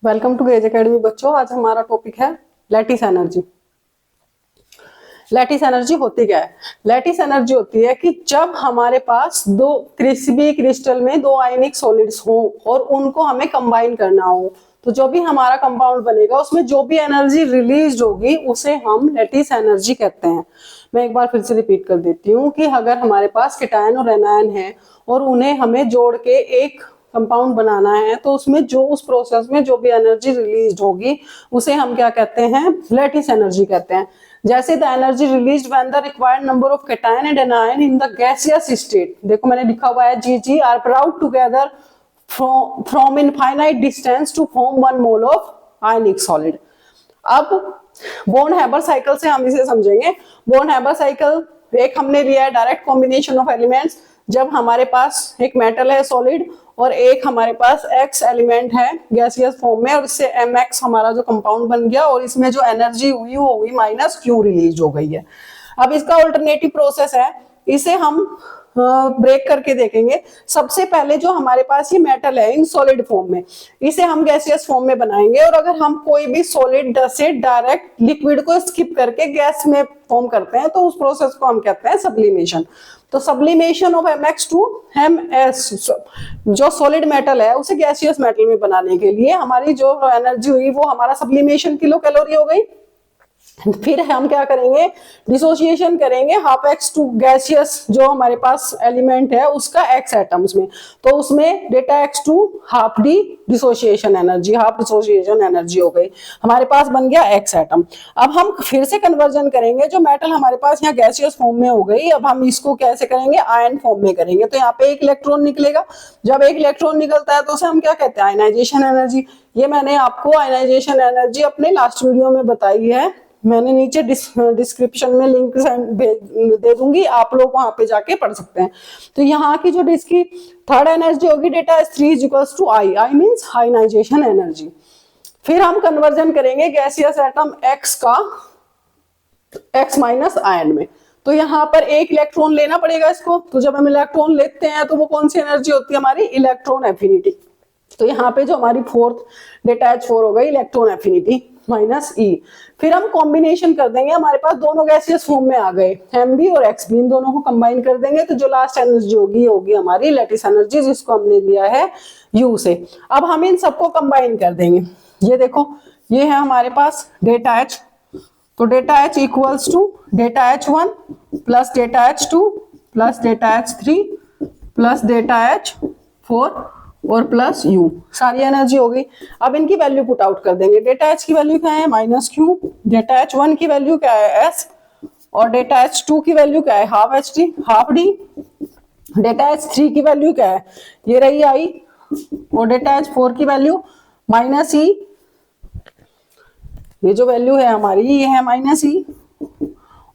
Welcome to gauge academy बच्चों। आज हमारा टॉपिक है लैटिस एनर्जी। लैटिस एनर्जी होती क्या है? लैटिस एनर्जी होती है कि जब हमारे पास दो किसी भी क्रिस्टल में दो आयनिक सॉलिड्स हो और उनको हमें कंबाइन करना हो, तो जो भी हमारा कंपाउंड बनेगा उसमें जो भी एनर्जी रिलीज होगी उसे हम लैटिस एनर्जी कहते हैं। मैं एक बार फिर से रिपीट कर देती हूँ कि अगर हमारे पास केटायन और एनायन है और उन्हें हमें जोड़ के एक कंपाउंड बनाना है, तो उसमें जो उस प्रोसेस में जो भी एनर्जी रिलीज होगी उसे हम क्या कहते हैं? लैटिस एनर्जी कहते हैं। जैसे the energy released when the required number of cation and anion in the gaseous state, देखो मैंने लिखा हुआ है जी are brought together from infinite distance to form 1 mole of ionic solid. अब बोर्न-हैबर साइकिल से हम इसे समझेंगे। बोर्न-हैबर साइकिल एक हमने लिया है डायरेक्ट कॉम्बिनेशन ऑफ एलिमेंट्स, जब हमारे पास एक मेटल है सॉलिड और एक हमारे पास एक्स एलिमेंट है गैसियस फॉर्म में, और इससे mx हमारा जो कंपाउंड बन गया और इसमें जो एनर्जी हुई वो होगी माइनस क्यू रिलीज हो गई है। अब इसका अल्टरनेटिव प्रोसेस है, इसे हम ब्रेक करके देखेंगे। सबसे पहले जो हमारे पास ये मेटल है इन सॉलिड फॉर्म में, इसे हम गैसियस फॉर्म में बनाएंगे, और अगर हम कोई भी सॉलिड से डायरेक्ट लिक्विड को स्किप करके गैस में फॉर्म करते हैं तो उस प्रोसेस को हम कहते हैं सब्लिमेशन। तो sublimation of mx to ms, जो सॉलिड मेटल है उसे गैसियस मेटल में बनाने के लिए हमारी जो एनर्जी हुई वो हमारा सब्लिमेशन किलो कैलोरी हो गई। फिर हम क्या करेंगे? डिसोसिएशन करेंगे हाफ एक्स टू गैसियस जो हमारे पास एलिमेंट है उसका एक्स एटम्स में, तो उसमें डेटा X two half D dissociation energy, half dissociation energy हो गई, हमारे पास बन गया एक्स एटम। अब हम फिर से कन्वर्जन करेंगे, जो मेटल हमारे पास यहाँ गैसियस फॉर्म में हो गई, अब हम इसको कैसे करेंगे? आयन फॉर्म में करेंगे। तो यहाँ पे एक इलेक्ट्रॉन निकलेगा, जब एक इलेक्ट्रॉन निकलता है तो उसे हम क्या कहते हैं? Ionisation energy. ये मैंने आपको आयनाइजेशन एनर्जी अपने लास्ट वीडियो में बताई है, मैंने नीचे डिस्क्रिप्शन में लिंक दे दूंगी, आप लोग वहां पे जाके पढ़ सकते हैं। तो यहाँ की जो इसकी थर्ड एनर्जी होगी डेटा S3 is equals to I means ionisation energy. फिर हम कन्वर्जन करेंगे गैसियस एटम X का X माइनस आयन में, तो यहाँ पर एक इलेक्ट्रॉन लेना पड़ेगा इसको। तो जब हम इलेक्ट्रॉन लेते हैं तो वो कौन सी एनर्जी होती है? हमारी इलेक्ट्रॉन एफिनिटी। तो यहाँ पे जो हमारी फोर्थ डेटा H4 हो गई इलेक्ट्रॉन एफिनिटी माइनस ई। फिर हम कॉम्बिनेशन कर देंगे, हमारे पास दोनों गैसियस फॉर्म में आ गए Mb और Xb, इन दोनों को कंबाइन कर देंगे तो जो लास्ट एनर्जी होगी हमारी लैटिस एनर्जी, जिसको हमने लिया है U से। अब हम इन सबको कंबाइन कर देंगे। ये देखो, ये है हमारे पास डेटा H, तो data H equals to data H1 plus data H2 plus data H3 plus data H4 और प्लस U, सारी एनर्जी हो गई। अब इनकी वैल्यू पुट आउट कर देंगे। डेटा H की वैल्यू क्या है? Minus Q. डेटा H1 की वैल्यू क्या है? S। और डेटा H2 की वैल्यू क्या है? Half HT, half D। Data H3 की वैल्यू क्या है? ये रही I। और डेटा H4 की वैल्यू माइनस E, ये जो वैल्यू है हमारी ये है माइनस E।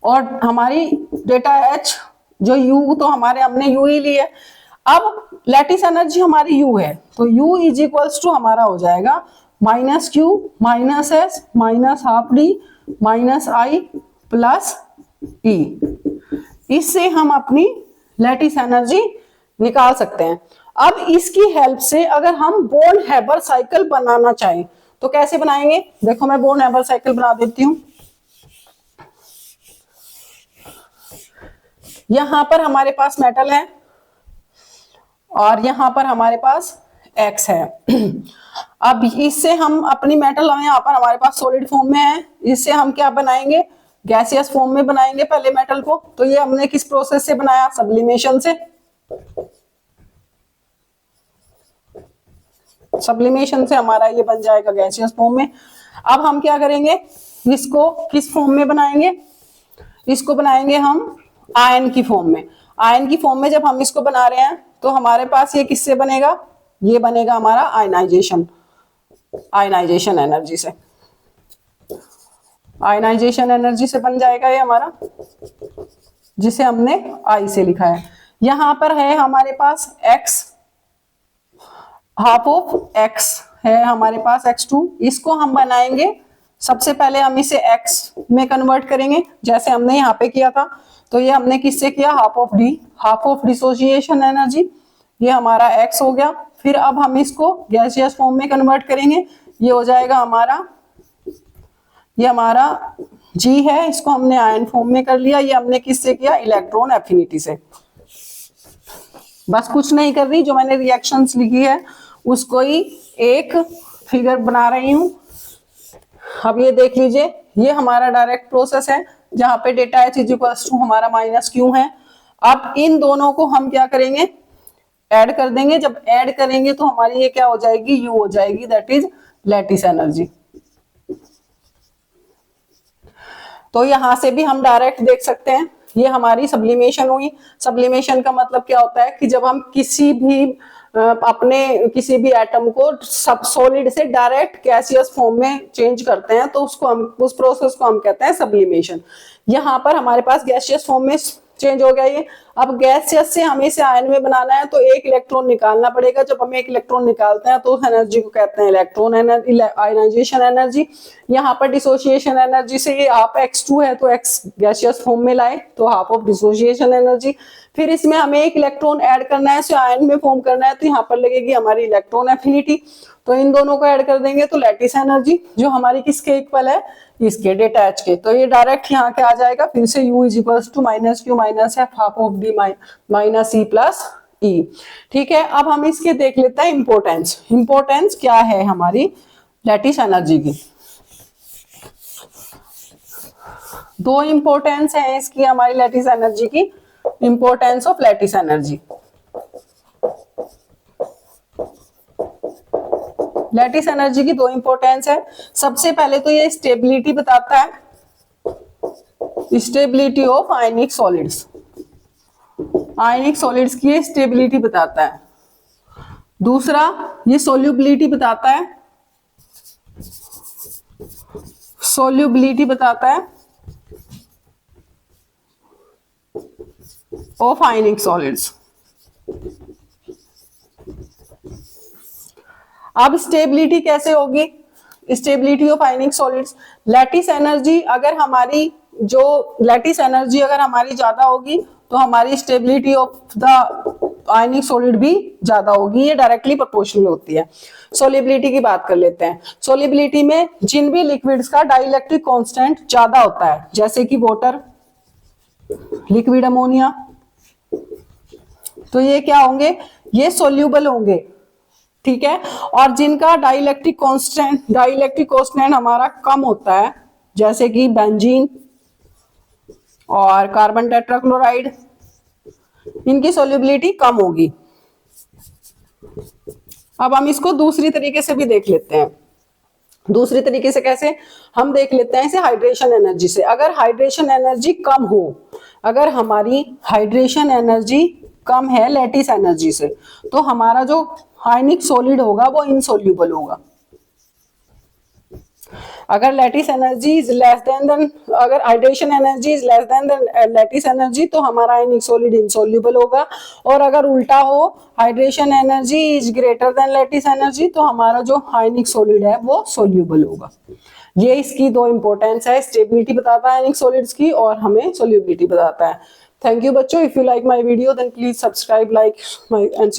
और हमारी डेटा H जो U, तो हमारे हमने U ही ली है। अब लैटिस एनर्जी हमारी U है, तो U इज इक्वल्स टू हमारा हो जाएगा minus Q minus S minus half D minus I plus E। इससे हम अपनी लैटिस एनर्जी निकाल सकते हैं। अब इसकी हेल्प से अगर हम बोर्न-हैबर साइकिल बनाना चाहें तो कैसे बनाएंगे? देखो मैं बोर्न-हैबर साइकिल बना देती हूँ। यहां पर हमारे पास मेटल है और यहां पर हमारे पास X है। अब इससे हम अपनी मेटल यहाँ पर हमारे पास सॉलिड फॉर्म में है, इससे हम क्या बनाएंगे? गैसियस फॉर्म में बनाएंगे पहले मेटल को। तो ये हमने किस प्रोसेस से बनाया? सब्लिमेशन से। सब्लिमेशन से हमारा ये बन जाएगा गैसियस फॉर्म में। अब हम क्या करेंगे? इसको किस फॉर्म में बनाएंगे? इसको बनाएंगे हम आयन की फॉर्म में। आयन की फॉर्म में जब हम इसको बना रहे हैं तो हमारे पास ये किससे बनेगा? ये बनेगा हमारा आयनाइजेशन एनर्जी से। आयनाइजेशन एनर्जी से बन जाएगा ये हमारा, जिसे हमने I से लिखा है। यहां पर है हमारे पास X, हाफ ऑफ X है हमारे पास X2। इसको हम बनाएंगे, सबसे पहले हम इसे X में कन्वर्ट करेंगे जैसे हमने यहाँ पे किया था। तो ये हमने किससे किया? Half of D, half of dissociation energy, ये हमारा X हो गया। फिर अब हम इसको गैसियस फॉर्म में कन्वर्ट करेंगे, ये हो जाएगा हमारा, ये हमारा जी है, इसको हमने आयन फॉर्म में कर लिया। ये हमने किससे किया, इलेक्ट्रॉन एफिनिटी से। बस कुछ नहीं कर रही, जो मैंने रिएक्शंस लिखी है उसको ही एक फिगर बना रही हूं। अब ये देख लीजिए, ये हमारा डायरेक्ट प्रोसेस है जहां पे डेटा H इज इक्वल टू हमारा -Q है। अब इन दोनों को हम क्या करेंगे, ऐड कर देंगे। जब ऐड करेंगे तो हमारी ये क्या हो जाएगी, U हो जाएगी, दैट इज लैटिस एनर्जी। तो यहां से भी हम डायरेक्ट देख सकते हैं, ये हमारी सब्लिमेशन हुई। सब्लिमेशन का मतलब क्या होता है कि जब हम किसी भी अपने किसी भी एटम को सब सॉलिड से डायरेक्ट गैसियस फॉर्म में चेंज करते हैं तो उसको हम, उस प्रोसेस को हम कहते हैं सब्लिमेशन। यहाँ पर हमारे पास गैसियस फॉर्म में चेंज हो गया ये। अब गैसियस से हमें इसे आयन में बनाना है तो एक इलेक्ट्रॉन निकालना पड़ेगा। जब हम एक इलेक्ट्रॉन निकालते हैं तो उस एनर्जी को कहते हैं इलेक्ट्रॉन एनर्जी, आयनाइजेशन एनर्जी। यहाँ पर डिसोसिएशन एनर्जी से ये हाफ x2 है तो x गैसियस फॉर्म में लाए तो हाफ ऑफ डिसोसिएशन एनर्जी। फिर इसमें हमें एक इलेक्ट्रॉन ऐड करना है, इसे आयन में फॉर्म करना है तो यहाँ पर लगेगी हमारी इलेक्ट्रॉन एफिनिटी। तो इन दोनों को ऐड कर देंगे तो लैटिस एनर्जी, जो हमारी किसके इक्वल है, इसके, डेटा H के। तो ये डायरेक्ट यहाँ के आ जाएगा, फिर से U is equals to -Q - F half of D - E plus E। ठीक है, अब हम इसके देख लेते हैं इंपोर्टेंस। इंपोर्टेंस क्या है हमारी लैटिस एनर्जी की। दो इंपोर्टेंस है इसकी, हमारी लैटिस एनर्जी की। Importance of lattice energy, lattice energy की दो इंपोर्टेंस है। सबसे पहले तो ये स्टेबिलिटी बताता है, stability of ionic solids. Ionic solids की स्टेबिलिटी बताता है। दूसरा ये सोल्यूबिलिटी बताता है, सोल्यूबिलिटी बताता है ऑफ आयनिक सॉलिड्स। अब स्टेबिलिटी कैसे होगी, stability of ionic solids. Lattice energy अगर हमारी, जो लैटिस एनर्जी अगर हमारी ज्यादा होगी तो हमारी stability of the ionic solid भी ज्यादा होगी, ये डायरेक्टली प्रोपोर्शनल होती है। सोलिबिलिटी की बात कर लेते हैं। सोलिबिलिटी में जिन भी लिक्विड्स का डाइलेक्ट्रिक कांस्टेंट ज्यादा होता है, जैसे कि वाटर, लिक्विड अमोनिया, तो ये क्या होंगे, ये सोल्यूबल होंगे। ठीक है, और जिनका डाइलेक्ट्रिक कांस्टेंट हमारा कम होता है, जैसे कि बेंजीन और कार्बन टेट्राक्लोराइड, इनकी सोल्यूबिलिटी कम होगी। अब हम इसको दूसरी तरीके से भी देख लेते हैं। दूसरी तरीके से कैसे, हम देख लेते हैं इसे हाइड्रेशन एनर्जी से। अगर हाइड्रेशन एनर्जी कम हो, अगर हमारी हाइड्रेशन एनर्जी कम है लैटिस एनर्जी से, तो हमारा जो आयनिक सॉलिड होगा वो इनसोल्यूबल होगा। अगर lattice energy is less than अगर hydration energy is less than lattice energy तो हमारा आयनिक सॉलिड इनसोल्यूबल होगा। और अगर उल्टा हो, hydration energy is greater than lattice energy, तो हमारा जो आयनिक सॉलिड है वो सोल्यूबल होगा। ये इसकी दो इंपॉर्टेंस है, स्टेबिलिटी बताता है आयनिक सॉलिड्स की और हमें सोल्यूबिलिटी बताता है। थैंक यू बच्चों। If you like my video then please subscribe, like my and